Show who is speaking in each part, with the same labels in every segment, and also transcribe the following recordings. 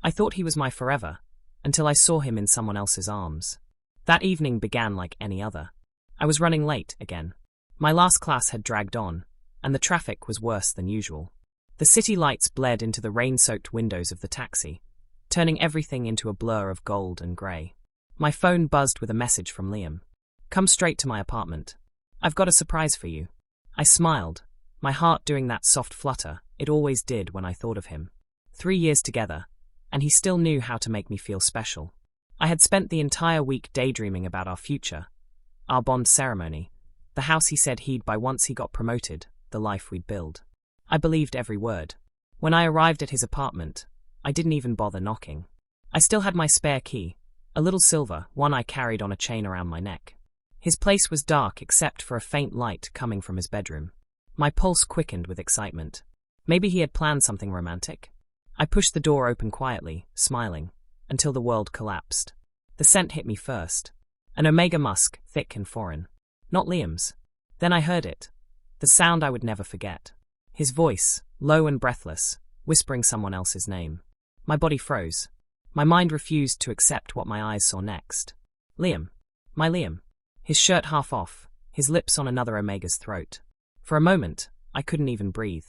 Speaker 1: I thought he was my forever, until I saw him in someone else's arms. That evening began like any other. I was running late again. My last class had dragged on, and the traffic was worse than usual. The city lights bled into the rain-soaked windows of the taxi, turning everything into a blur of gold and grey. My phone buzzed with a message from Liam. "Come straight to my apartment. I've got a surprise for you." I smiled, my heart doing that soft flutter it always did when I thought of him. 3 years together, and he still knew how to make me feel special. I had spent the entire week daydreaming about our future, our bond ceremony, the house he said he'd buy once he got promoted, the life we'd build. I believed every word. When I arrived at his apartment, I didn't even bother knocking. I still had my spare key, a little silver one I carried on a chain around my neck. His place was dark except for a faint light coming from his bedroom. My pulse quickened with excitement. Maybe he had planned something romantic? I pushed the door open quietly, smiling, until the world collapsed. The scent hit me first. An omega musk, thick and foreign. Not Liam's. Then I heard it. The sound I would never forget. His voice, low and breathless, whispering someone else's name. My body froze. My mind refused to accept what my eyes saw next. Liam. My Liam. His shirt half off, his lips on another omega's throat. For a moment, I couldn't even breathe.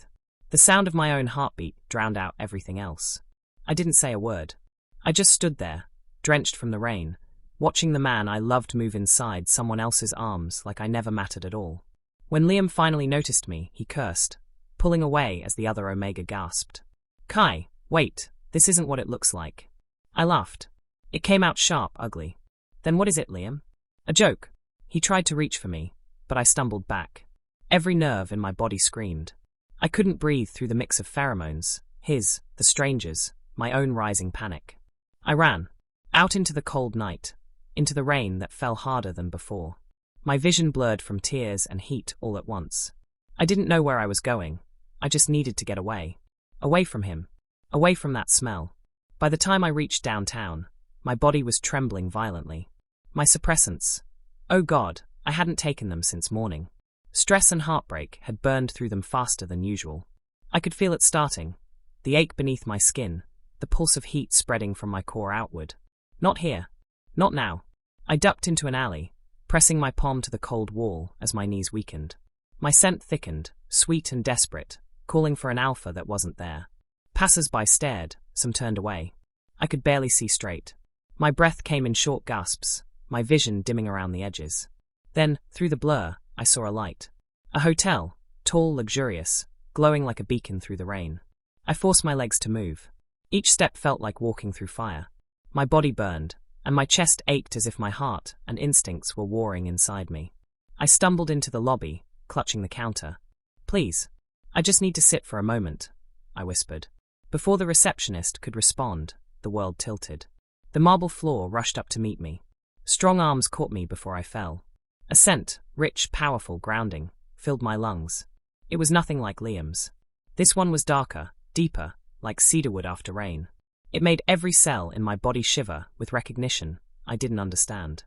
Speaker 1: The sound of my own heartbeat drowned out everything else. I didn't say a word. I just stood there, drenched from the rain, watching the man I loved move inside someone else's arms like I never mattered at all. When Liam finally noticed me, he cursed, pulling away as the other omega gasped. "Kai, wait, this isn't what it looks like." I laughed. It came out sharp, ugly. "Then what is it, Liam?" "A joke." He tried to reach for me, but I stumbled back. Every nerve in my body screamed. I couldn't breathe through the mix of pheromones, his, the stranger's, my own rising panic. I ran, out into the cold night, into the rain that fell harder than before. My vision blurred from tears and heat all at once. I didn't know where I was going. I just needed to get away. Away from him. Away from that smell. By the time I reached downtown, my body was trembling violently. My suppressants. Oh God, I hadn't taken them since morning. Stress and heartbreak had burned through them faster than usual. I could feel it starting, the ache beneath my skin, the pulse of heat spreading from my core outward. Not here. Not now. I ducked into an alley, pressing my palm to the cold wall as my knees weakened. My scent thickened, sweet and desperate, calling for an alpha that wasn't there. Passers-by stared, some turned away. I could barely see straight. My breath came in short gasps, my vision dimming around the edges. Then, through the blur, I saw a light. A hotel, tall, luxurious, glowing like a beacon through the rain. I forced my legs to move. Each step felt like walking through fire. My body burned, and my chest ached as if my heart and instincts were warring inside me. I stumbled into the lobby, clutching the counter. "Please, I just need to sit for a moment," I whispered. Before the receptionist could respond, the world tilted. The marble floor rushed up to meet me. Strong arms caught me before I fell. A scent, rich, powerful, grounding, filled my lungs. It was nothing like Liam's. This one was darker, deeper, like cedarwood after rain. It made every cell in my body shiver with recognition I didn't understand.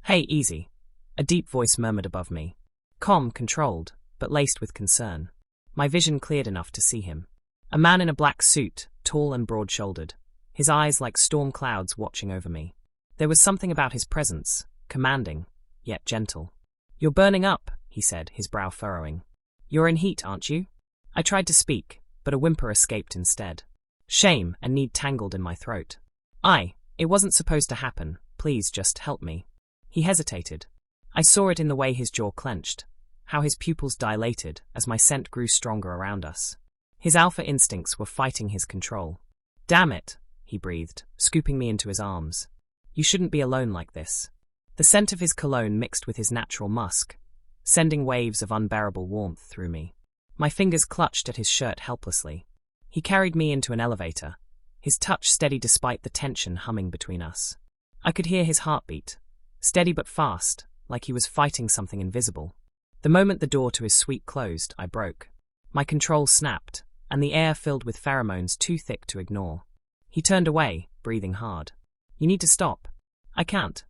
Speaker 1: "Hey, easy," a deep voice murmured above me. Calm, controlled, but laced with concern. My vision cleared enough to see him. A man in a black suit, tall and broad-shouldered, his eyes like storm clouds watching over me. There was something about his presence, commanding, yet gentle. "You're burning up," he said, his brow furrowing. "You're in heat, aren't you?" I tried to speak, but a whimper escaped instead. Shame and need tangled in my throat. It wasn't supposed to happen, please just help me." He hesitated. I saw it in the way his jaw clenched, how his pupils dilated as my scent grew stronger around us. His alpha instincts were fighting his control. "Damn it," he breathed, scooping me into his arms. "You shouldn't be alone like this." The scent of his cologne mixed with his natural musk, sending waves of unbearable warmth through me. My fingers clutched at his shirt helplessly. He carried me into an elevator, his touch steady despite the tension humming between us. I could hear his heartbeat, steady but fast, like he was fighting something invisible. The moment the door to his suite closed, I broke. My control snapped, and the air filled with pheromones too thick to ignore. He turned away, breathing hard. "You need to stop." "I can't.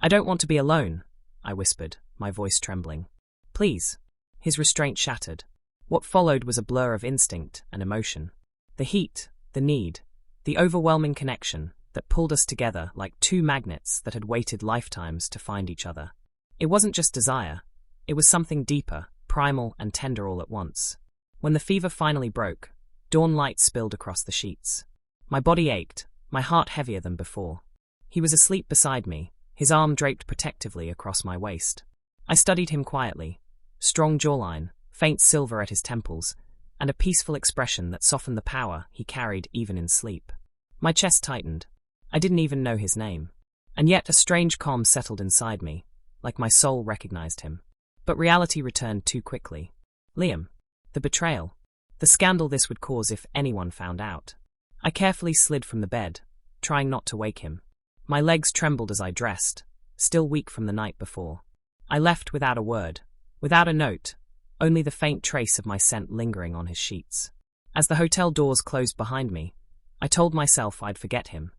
Speaker 1: I don't want to be alone," I whispered, my voice trembling. "Please." His restraint shattered. What followed was a blur of instinct and emotion. The heat, the need, The overwhelming connection that pulled us together like two magnets that had waited lifetimes to find each other. It wasn't just desire, it was something deeper, primal and tender all at once. When the fever finally broke, dawn light spilled across the sheets. My body ached, my heart heavier than before. He was asleep beside me, his arm draped protectively across my waist. I studied him quietly, strong jawline, faint silver at his temples, and a peaceful expression that softened the power he carried even in sleep. My chest tightened. I didn't even know his name. And yet a strange calm settled inside me, like my soul recognized him. But reality returned too quickly. Liam. The betrayal. The scandal this would cause if anyone found out. I carefully slid from the bed, trying not to wake him. My legs trembled as I dressed, still weak from the night before. I left without a word, without a note, only the faint trace of my scent lingering on his sheets. As the hotel doors closed behind me, I told myself I'd forget him,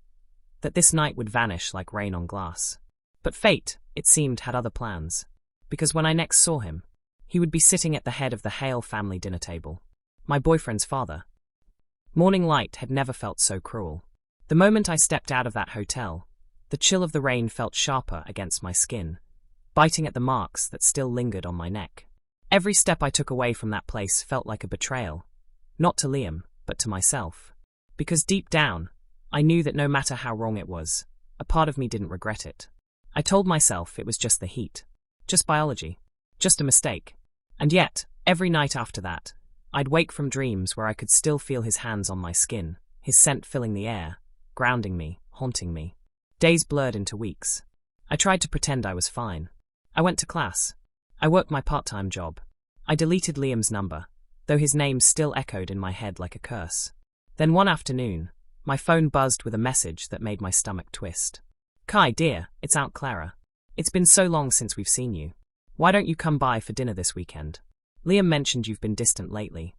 Speaker 1: that this night would vanish like rain on glass. But fate, it seemed, had other plans, because when I next saw him, he would be sitting at the head of the Hale family dinner table, my boyfriend's father. Morning light had never felt so cruel. The moment I stepped out of that hotel, the chill of the rain felt sharper against my skin, biting at the marks that still lingered on my neck. Every step I took away from that place felt like a betrayal, not to Liam, but to myself. Because deep down, I knew that no matter how wrong it was, a part of me didn't regret it. I told myself it was just the heat, just biology, just a mistake. And yet, every night after that, I'd wake from dreams where I could still feel his hands on my skin, his scent filling the air, grounding me, haunting me. Days blurred into weeks. I tried to pretend I was fine. I went to class. I worked my part-time job. I deleted Liam's number, though his name still echoed in my head like a curse. Then one afternoon, my phone buzzed with a message that made my stomach twist. "Kai, dear, it's Aunt Clara. It's been so long since we've seen you. Why don't you come by for dinner this weekend? Liam mentioned you've been distant lately.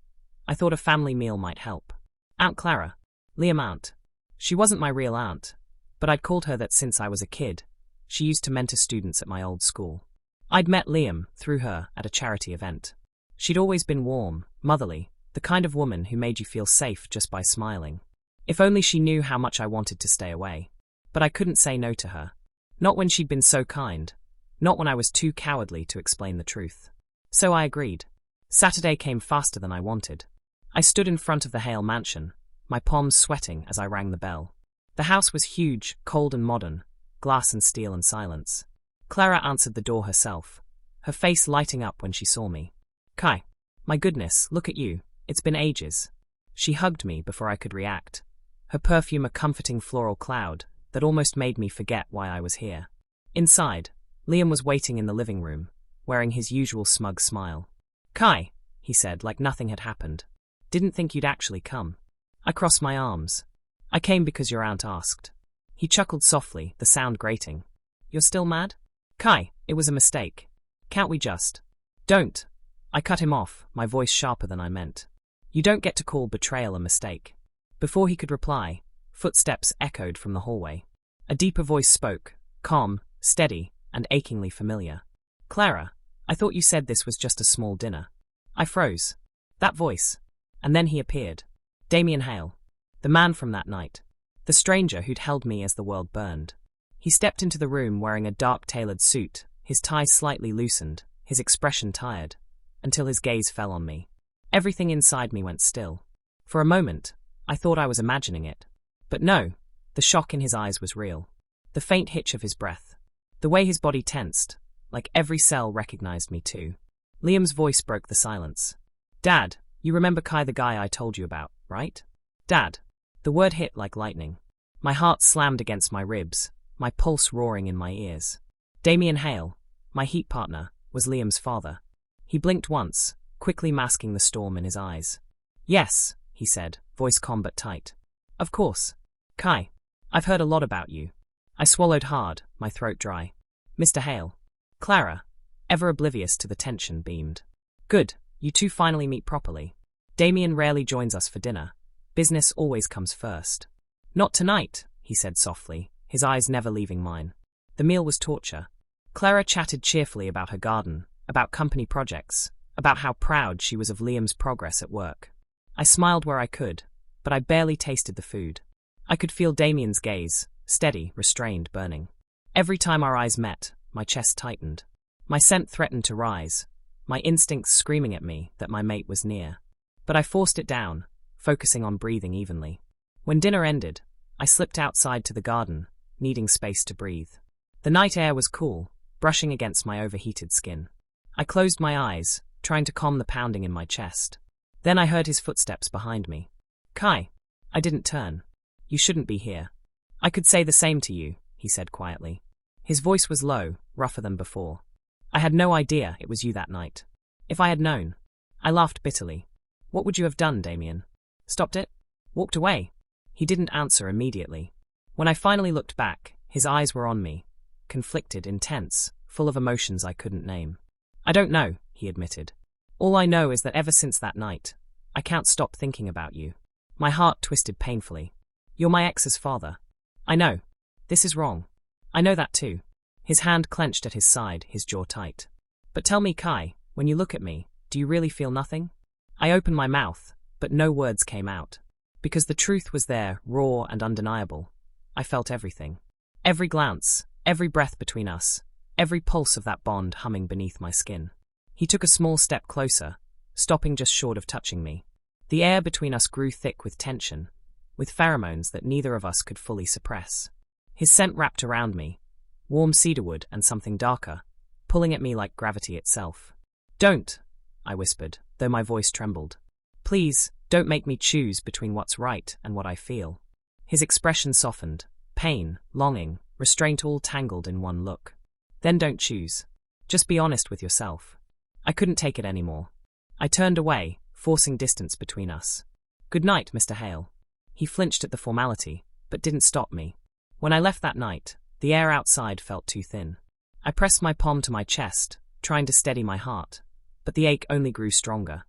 Speaker 1: I thought a family meal might help." Aunt Clara. Liam aunt. She wasn't my real aunt, but I'd called her that since I was a kid. She used to mentor students at my old school. I'd met Liam, through her, at a charity event. She'd always been warm, motherly, the kind of woman who made you feel safe just by smiling. If only she knew how much I wanted to stay away. But I couldn't say no to her. Not when she'd been so kind. Not when I was too cowardly to explain the truth. So I agreed. Saturday came faster than I wanted. I stood in front of the Hale mansion, my palms sweating as I rang the bell. The house was huge, cold and modern, glass and steel and silence. Clara answered the door herself, her face lighting up when she saw me. "Kai, my goodness, look at you, it's been ages." She hugged me before I could react, her perfume a comforting floral cloud that almost made me forget why I was here. Inside, Liam was waiting in the living room, wearing his usual smug smile. "Kai," he said like nothing had happened. "Didn't think you'd actually come." I crossed my arms. "I came because your aunt asked." He chuckled softly, the sound grating. "You're still mad?" "Kai, it was a mistake. Can't we just—" "Don't." I cut him off, my voice sharper than I meant. "You don't get to call betrayal a mistake." Before he could reply, footsteps echoed from the hallway. A deeper voice spoke, calm, steady, and achingly familiar. "Clara, I thought you said this was just a small dinner." I froze. That voice. And then he appeared. Damien Hale. The man from that night. The stranger who'd held me as the world burned. He stepped into the room wearing a dark tailored suit, his tie slightly loosened, his expression tired, until his gaze fell on me. Everything inside me went still. For a moment, I thought I was imagining it. But no, the shock in his eyes was real. The faint hitch of his breath. The way his body tensed, like every cell recognized me too. Liam's voice broke the silence. "Dad, you remember Kai, the guy I told you about, right?" "Dad." The word hit like lightning. My heart slammed against my ribs, my pulse roaring in my ears. Damien Hale, my heat partner, was Liam's father. He blinked once, quickly masking the storm in his eyes. "Yes," he said, voice calm but tight. "Of course. Kai, I've heard a lot about you." I swallowed hard, my throat dry. "Mr. Hale." Clara, ever oblivious to the tension, beamed. "Good, you two finally meet properly. Damien rarely joins us for dinner. Business always comes first." "Not tonight," he said softly, his eyes never leaving mine. The meal was torture. Clara chatted cheerfully about her garden, about company projects, about how proud she was of Liam's progress at work. I smiled where I could, but I barely tasted the food. I could feel Damien's gaze, steady, restrained, burning. Every time our eyes met, my chest tightened. My scent threatened to rise, my instincts screaming at me that my mate was near. But I forced it down, focusing on breathing evenly. When dinner ended, I slipped outside to the garden, needing space to breathe. The night air was cool, brushing against my overheated skin. I closed my eyes, trying to calm the pounding in my chest. Then I heard his footsteps behind me. Kai. I didn't turn. You shouldn't be here. I could say the same to you, he said quietly. His voice was low, rougher than before. I had no idea it was you that night. If I had known. I laughed bitterly. What would you have done, Damien? Stopped it? Walked away? He didn't answer immediately. When I finally looked back, his eyes were on me, conflicted, intense, full of emotions I couldn't name. I don't know, he admitted. All I know is that ever since that night, I can't stop thinking about you. My heart twisted painfully. You're my ex's father. I know. This is wrong. I know that too. His hand clenched at his side, his jaw tight. But tell me, Kai, when you look at me, do you really feel nothing? I opened my mouth, but no words came out. Because the truth was there, raw and undeniable. I felt everything. Every glance, every breath between us, every pulse of that bond humming beneath my skin. He took a small step closer, stopping just short of touching me. The air between us grew thick with tension, with pheromones that neither of us could fully suppress. His scent wrapped around me, warm cedarwood and something darker, pulling at me like gravity itself. Don't, I whispered, though my voice trembled. Please, don't make me choose between what's right and what I feel. His expression softened, pain, longing, restraint all tangled in one look. Then don't choose. Just be honest with yourself. I couldn't take it anymore. I turned away, forcing distance between us. Good night, Mr. Hale. He flinched at the formality, but didn't stop me. When I left that night, the air outside felt too thin. I pressed my palm to my chest, trying to steady my heart, but the ache only grew stronger.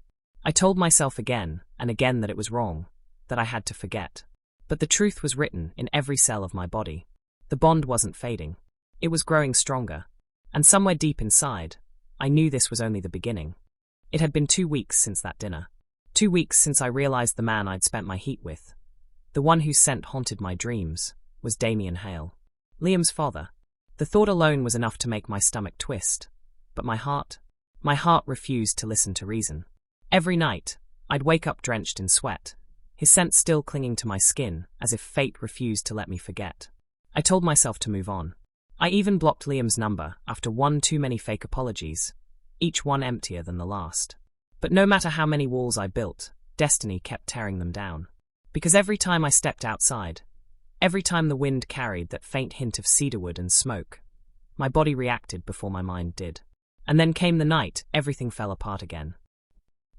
Speaker 1: I told myself again and again that it was wrong, that I had to forget. But the truth was written in every cell of my body. The bond wasn't fading. It was growing stronger. And somewhere deep inside, I knew this was only the beginning. It had been 2 weeks since that dinner. 2 weeks since I realized the man I'd spent my heat with, the one whose scent haunted my dreams, was Damien Hale. Liam's father. The thought alone was enough to make my stomach twist. But my heart refused to listen to reason. Every night, I'd wake up drenched in sweat, his scent still clinging to my skin, as if fate refused to let me forget. I told myself to move on. I even blocked Liam's number after one too many fake apologies, each one emptier than the last. But no matter how many walls I built, destiny kept tearing them down. Because every time I stepped outside, every time the wind carried that faint hint of cedarwood and smoke, my body reacted before my mind did. And then came the night everything fell apart again.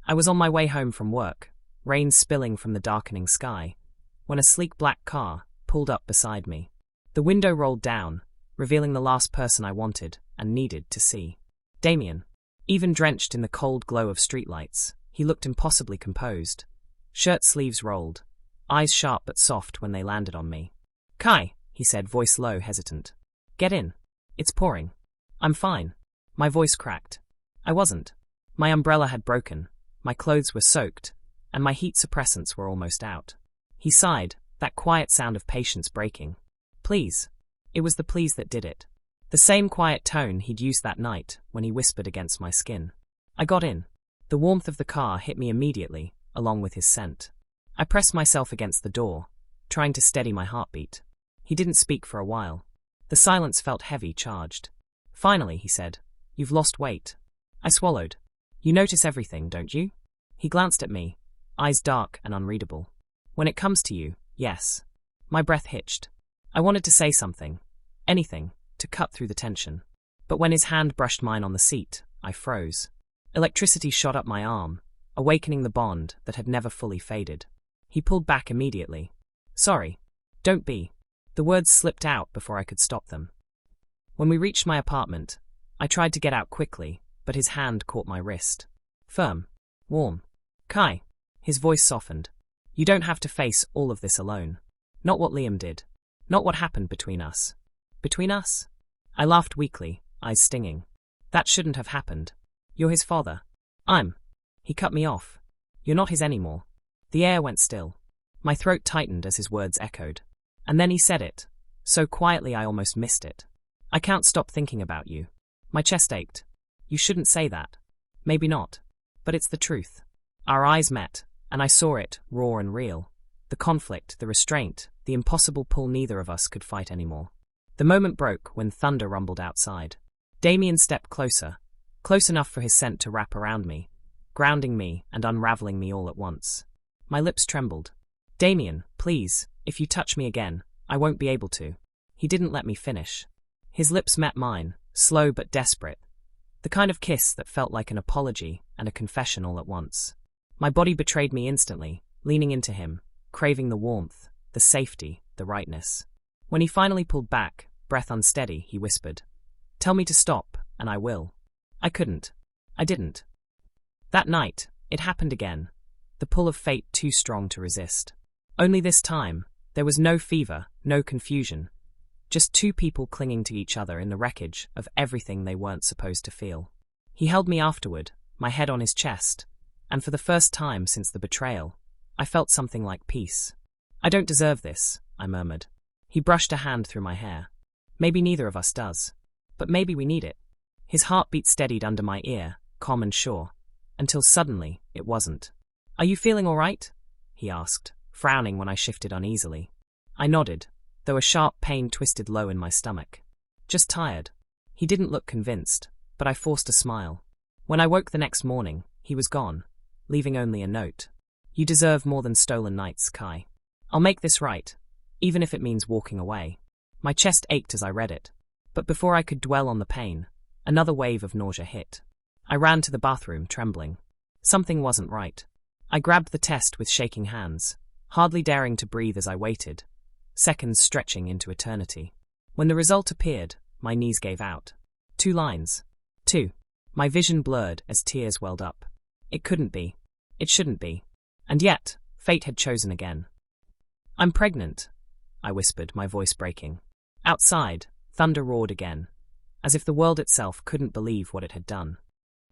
Speaker 1: I was on my way home from work, rain spilling from the darkening sky, when a sleek black car pulled up beside me. The window rolled down, revealing the last person I wanted and needed to see. Damien. Even drenched in the cold glow of streetlights, he looked impossibly composed. Shirt sleeves rolled, eyes sharp but soft when they landed on me. Kai, he said, voice low, hesitant. Get in. It's pouring. I'm fine. My voice cracked. I wasn't. My umbrella had broken, my clothes were soaked, and my heat suppressants were almost out. He sighed, that quiet sound of patience breaking. Please. It was the please that did it. The same quiet tone he'd used that night when he whispered against my skin. I got in. The warmth of the car hit me immediately, along with his scent. I pressed myself against the door, trying to steady my heartbeat. He didn't speak for a while. The silence felt heavy, charged. Finally, he said, You've lost weight. I swallowed. You notice everything, don't you? He glanced at me, eyes dark and unreadable. When it comes to you, yes. My breath hitched. I wanted to say something, anything, to cut through the tension. But when his hand brushed mine on the seat, I froze. Electricity shot up my arm, awakening the bond that had never fully faded. He pulled back immediately. Sorry. Don't be. The words slipped out before I could stop them. When we reached my apartment, I tried to get out quickly, but his hand caught my wrist. Firm. Warm. Kai. His voice softened. You don't have to face all of this alone. Not what Liam did. Not what happened between us. Between us? I laughed weakly, eyes stinging. That shouldn't have happened. You're his father. He cut me off. You're not his anymore. The air went still. My throat tightened as his words echoed. And then he said it, so quietly I almost missed it. I can't stop thinking about you. My chest ached. You shouldn't say that. Maybe not. But it's the truth. Our eyes met, and I saw it, raw and real. The conflict, the restraint, the impossible pull neither of us could fight anymore. The moment broke when thunder rumbled outside. Damien stepped closer, close enough for his scent to wrap around me, grounding me and unraveling me all at once. My lips trembled. Damien, please, if you touch me again, I won't be able to. He didn't let me finish. His lips met mine, slow but desperate. The kind of kiss that felt like an apology and a confession all at once. My body betrayed me instantly, leaning into him, craving the warmth, the safety, the rightness. When he finally pulled back, breath unsteady, he whispered, "Tell me to stop, and I will." I couldn't. I didn't. That night, it happened again. The pull of fate too strong to resist. Only this time, there was no fever, no confusion. Just two people clinging to each other in the wreckage of everything they weren't supposed to feel. He held me afterward, my head on his chest, and for the first time since the betrayal, I felt something like peace. "I don't deserve this," I murmured. He brushed a hand through my hair. "Maybe neither of us does. But maybe we need it." His heartbeat steadied under my ear, calm and sure, until suddenly it wasn't. "Are you feeling all right?" he asked, frowning when I shifted uneasily. I nodded, though a sharp pain twisted low in my stomach. "Just tired." He didn't look convinced, but I forced a smile. When I woke the next morning, he was gone, leaving only a note. "You deserve more than stolen nights, Kai. I'll make this right, even if it means walking away." My chest ached as I read it. But before I could dwell on the pain, another wave of nausea hit. I ran to the bathroom, trembling. Something wasn't right. I grabbed the test with shaking hands, hardly daring to breathe as I waited, seconds stretching into eternity. When the result appeared, my knees gave out. 2 lines. 2. My vision blurred as tears welled up. It couldn't be. It shouldn't be. And yet, fate had chosen again. "I'm pregnant," I whispered, my voice breaking. Outside, thunder roared again, as if the world itself couldn't believe what it had done.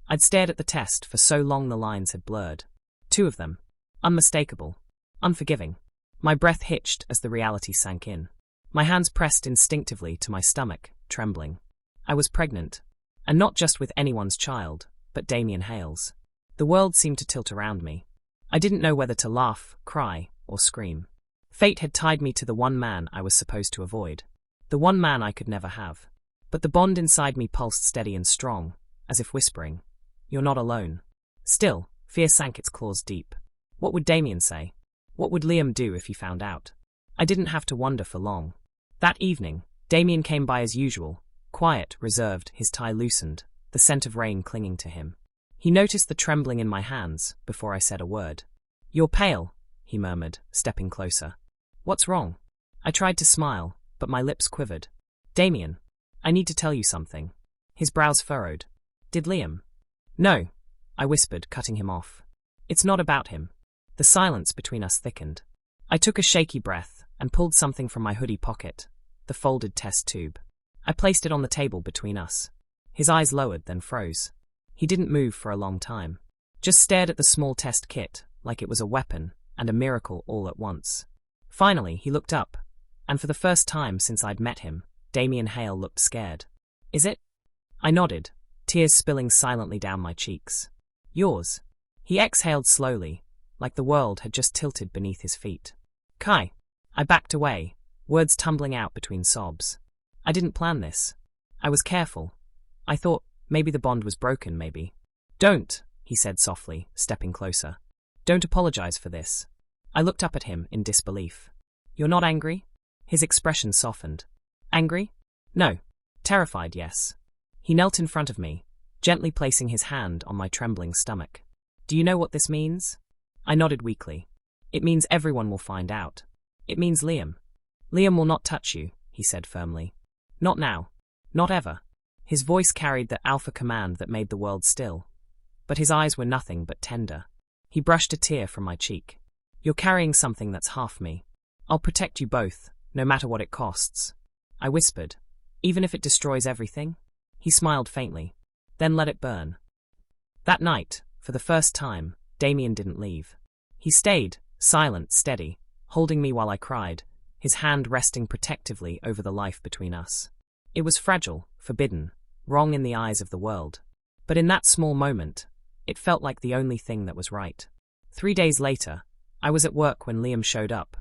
Speaker 1: I'd stared at the test for so long the lines had blurred. 2 of them. Unmistakable. Unforgiving. My breath hitched as the reality sank in. My hands pressed instinctively to my stomach, trembling. I was pregnant. And not just with anyone's child, but Damien Hale's. The world seemed to tilt around me. I didn't know whether to laugh, cry, or scream. Fate had tied me to the one man I was supposed to avoid. The one man I could never have. But the bond inside me pulsed steady and strong, as if whispering, "You're not alone." Still, fear sank its claws deep. What would Damien say? What would Liam do if he found out? I didn't have to wonder for long. That evening, Damien came by as usual, quiet, reserved, his tie loosened, the scent of rain clinging to him. He noticed the trembling in my hands before I said a word. "You're pale," he murmured, stepping closer. "What's wrong?" I tried to smile, but my lips quivered. "Damien, I need to tell you something." His brows furrowed. "Did Liam?" "No," I whispered, cutting him off. "It's not about him." The silence between us thickened. I took a shaky breath and pulled something from my hoodie pocket, the folded test tube. I placed it on the table between us. His eyes lowered, then froze. He didn't move for a long time. Just stared at the small test kit, like it was a weapon and a miracle all at once. Finally, he looked up, and for the first time since I'd met him, Damien Hale looked scared. "Is it?" I nodded, tears spilling silently down my cheeks. "Yours." He exhaled slowly, like the world had just tilted beneath his feet. "Kai." I backed away, words tumbling out between sobs. "I didn't plan this. I was careful. I thought maybe the bond was broken, maybe." "Don't," he said softly, stepping closer. "Don't apologize for this." I looked up at him in disbelief. "You're not angry?" His expression softened. "Angry? No. Terrified, yes." He knelt in front of me, gently placing his hand on my trembling stomach. "Do you know what this means?" I nodded weakly. "It means everyone will find out. It means Liam." "Liam will not touch you," he said firmly. "Not now. Not ever." His voice carried the alpha command that made the world still. But his eyes were nothing but tender. He brushed a tear from my cheek. "You're carrying something that's half me. I'll protect you both, no matter what it costs." I whispered, "Even if it destroys everything?" He smiled faintly. "Then let it burn." That night, for the first time, Damien didn't leave. He stayed, silent, steady, holding me while I cried, his hand resting protectively over the life between us. It was fragile, forbidden, wrong in the eyes of the world. But in that small moment, it felt like the only thing that was right. 3 days later, I was at work when Liam showed up,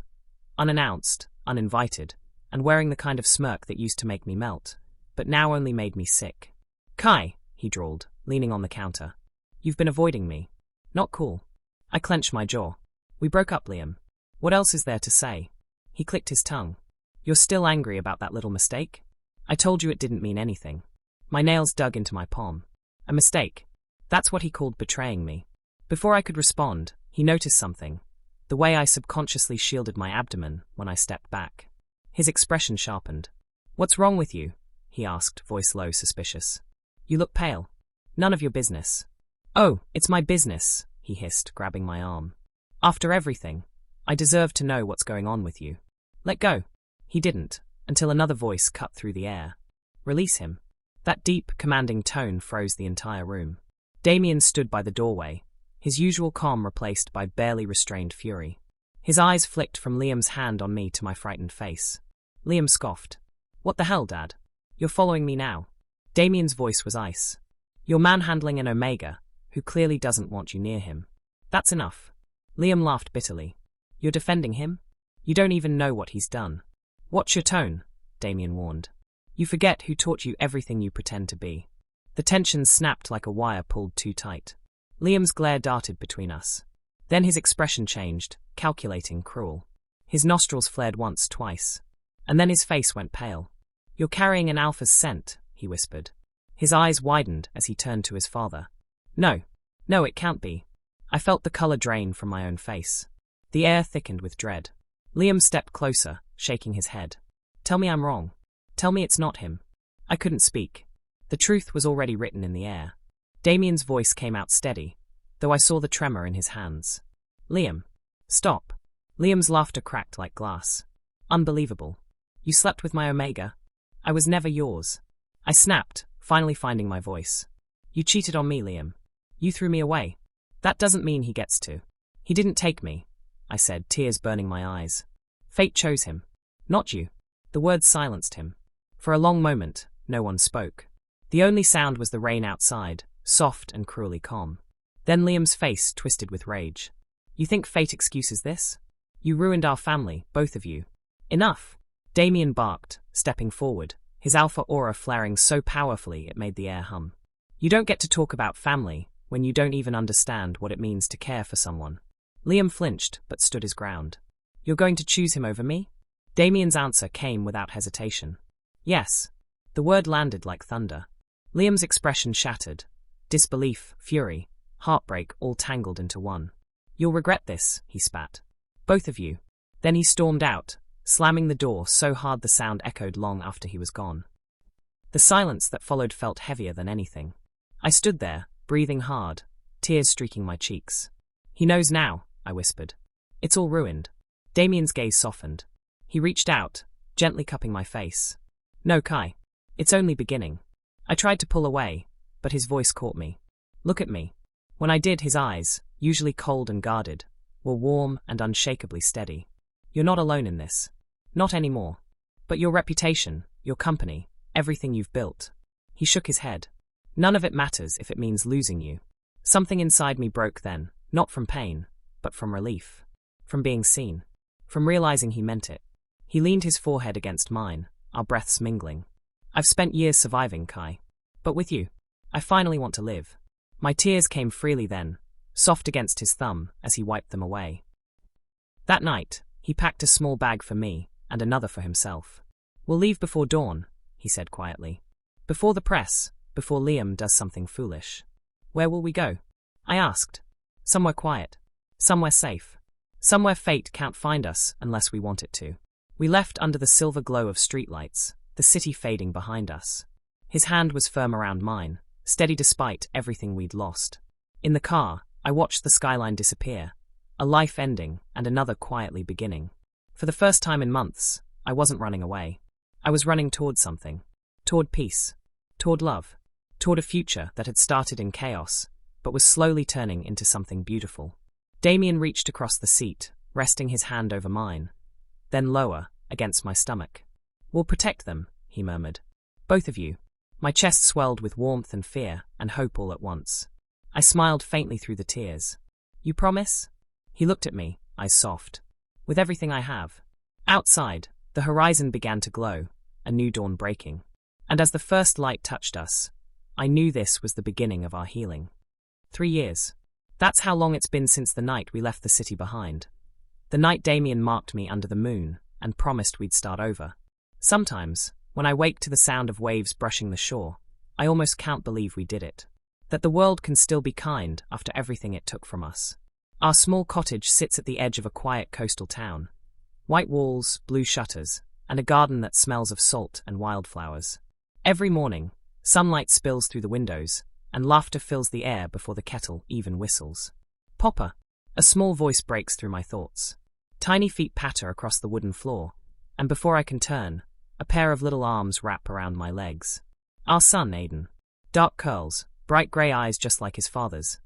Speaker 1: unannounced, uninvited, and wearing the kind of smirk that used to make me melt, but now only made me sick. "Kai," he drawled, leaning on the counter. "You've been avoiding me. Not cool." I clenched my jaw. "We broke up, Liam. What else is there to say?" He clicked his tongue. "You're still angry about that little mistake? I told you it didn't mean anything." My nails dug into my palm. A mistake. That's what he called betraying me. Before I could respond, he noticed something. The way I subconsciously shielded my abdomen when I stepped back. His expression sharpened. "What's wrong with you?" he asked, voice low, suspicious. "You look pale." "None of your business." "Oh, it's my business," he hissed, grabbing my arm. "After everything, I deserve to know what's going on with you. Let go." He didn't, until another voice cut through the air. "Release him." That deep, commanding tone froze the entire room. Damien stood by the doorway, his usual calm replaced by barely restrained fury. His eyes flicked from Liam's hand on me to my frightened face. Liam scoffed. "What the hell, Dad? You're following me now." Damien's voice was ice. "You're manhandling an Omega, who clearly doesn't want you near him. That's enough." Liam laughed bitterly. "You're defending him? You don't even know what he's done." "Watch your tone," Damien warned. "You forget who taught you everything you pretend to be." The tension snapped like a wire pulled too tight. Liam's glare darted between us. Then his expression changed, calculating, cruel. His nostrils flared once, twice. And then his face went pale. "You're carrying an alpha's scent," he whispered. His eyes widened as he turned to his father. No, it can't be." I felt the color drain from my own face. The air thickened with dread. Liam stepped closer, shaking his head. "Tell me I'm wrong. Tell me it's not him." I couldn't speak. The truth was already written in the air. Damien's voice came out steady, though I saw the tremor in his hands. "Liam, stop." Liam's laughter cracked like glass. "Unbelievable. You slept with my Omega? I was never yours." I snapped, finally finding my voice. "You cheated on me, Liam. You threw me away. That doesn't mean he gets to." "He didn't take me," I said, tears burning my eyes. "Fate chose him. Not you." The words silenced him. For a long moment, no one spoke. The only sound was the rain outside, soft and cruelly calm. Then Liam's face twisted with rage. "You think fate excuses this? You ruined our family, both of you." "Enough!" Damien barked, stepping forward, his alpha aura flaring so powerfully it made the air hum. "You don't get to talk about family when you don't even understand what it means to care for someone." Liam flinched, but stood his ground. "You're going to choose him over me?" Damien's answer came without hesitation. "Yes." The word landed like thunder. Liam's expression shattered. Disbelief, fury, heartbreak all tangled into one. "You'll regret this," he spat. "Both of you." Then he stormed out, slamming the door so hard the sound echoed long after he was gone. The silence that followed felt heavier than anything. I stood there, breathing hard, tears streaking my cheeks. "He knows now," I whispered. "It's all ruined." Damien's gaze softened. He reached out, gently cupping my face. "No, Kai. It's only beginning." I tried to pull away, but his voice caught me. "Look at me." When I did, his eyes, usually cold and guarded, were warm and unshakably steady. "You're not alone in this. Not anymore. But your reputation, your company, everything you've built." He shook his head. "None of it matters if it means losing you." Something inside me broke then, not from pain, but from relief. From being seen. From realizing he meant it. He leaned his forehead against mine, our breaths mingling. "I've spent years surviving, Kai. But with you, I finally want to live." My tears came freely then, soft against his thumb as he wiped them away. That night, he packed a small bag for me and another for himself. "We'll leave before dawn," he said quietly. "Before the press, before Liam does something foolish." "Where will we go?" I asked. "Somewhere quiet. Somewhere safe. Somewhere fate can't find us unless we want it to." We left under the silver glow of streetlights, the city fading behind us. His hand was firm around mine, steady despite everything we'd lost. In the car, I watched the skyline disappear, a life ending and another quietly beginning. For the first time in months, I wasn't running away. I was running toward something. Toward peace. Toward love. Toward a future that had started in chaos, but was slowly turning into something beautiful. Damien reached across the seat, resting his hand over mine. Then lower, against my stomach. "We'll protect them," he murmured. "Both of you." My chest swelled with warmth and fear and hope all at once. I smiled faintly through the tears. "You promise?" He looked at me, eyes soft. "With everything I have." Outside, the horizon began to glow, a new dawn breaking. And as the first light touched us, I knew this was the beginning of our healing. 3 years. That's how long it's been since the night we left the city behind. The night Damien marked me under the moon and promised we'd start over. Sometimes, when I wake to the sound of waves brushing the shore, I almost can't believe we did it. That the world can still be kind after everything it took from us. Our small cottage sits at the edge of a quiet coastal town. White walls, blue shutters, and a garden that smells of salt and wildflowers. Every morning, sunlight spills through the windows, and laughter fills the air before the kettle even whistles. "Papa!" A small voice breaks through my thoughts. Tiny feet patter across the wooden floor, and before I can turn, a pair of little arms wrap around my legs. Our son, Aiden. Dark curls, bright grey eyes just like his father's,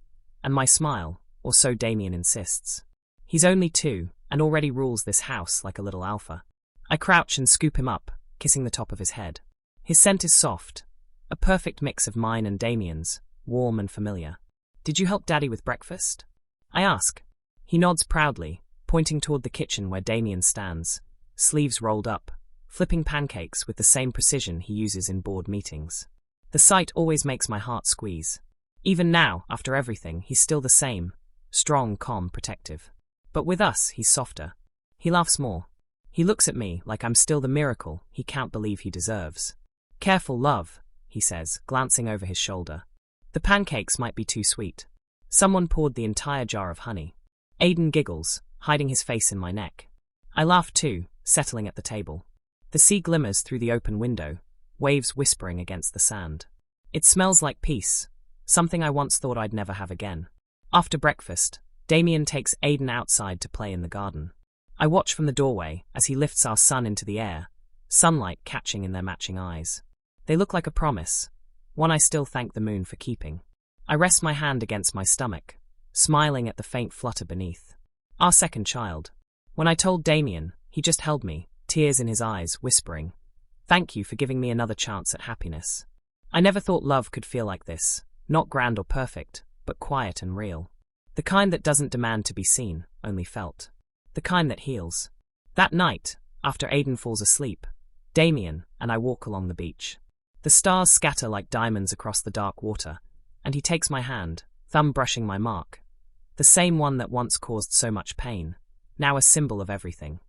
Speaker 1: and my smile, or so Damien insists. He's only 2, and already rules this house like a little alpha. I crouch and scoop him up, kissing the top of his head. His scent is soft, a perfect mix of mine and Damien's, warm and familiar. "Did you help Daddy with breakfast?" I ask. He nods proudly, pointing toward the kitchen where Damien stands, sleeves rolled up, flipping pancakes with the same precision he uses in board meetings. The sight always makes my heart squeeze. Even now, after everything, he's still the same, strong, calm, protective. But with us, he's softer. He laughs more. He looks at me like I'm still the miracle he can't believe he deserves. "Careful, love," he says, glancing over his shoulder. "The pancakes might be too sweet." Someone poured the entire jar of honey. Aiden giggles, hiding his face in my neck. I laugh too, settling at the table. The sea glimmers through the open window, waves whispering against the sand. It smells like peace, something I once thought I'd never have again. After breakfast, Damien takes Aiden outside to play in the garden. I watch from the doorway as he lifts our son into the air, sunlight catching in their matching eyes. They look like a promise, one I still thank the moon for keeping. I rest my hand against my stomach, smiling at the faint flutter beneath. Our second child. When I told Damien, he just held me, tears in his eyes, whispering, "Thank you for giving me another chance at happiness." I never thought love could feel like this, not grand or perfect, but quiet and real. The kind that doesn't demand to be seen, only felt. The kind that heals. That night, after Aiden falls asleep, Damien and I walk along the beach. The stars scatter like diamonds across the dark water, and he takes my hand, thumb brushing my mark. The same one that once caused so much pain, now a symbol of everything.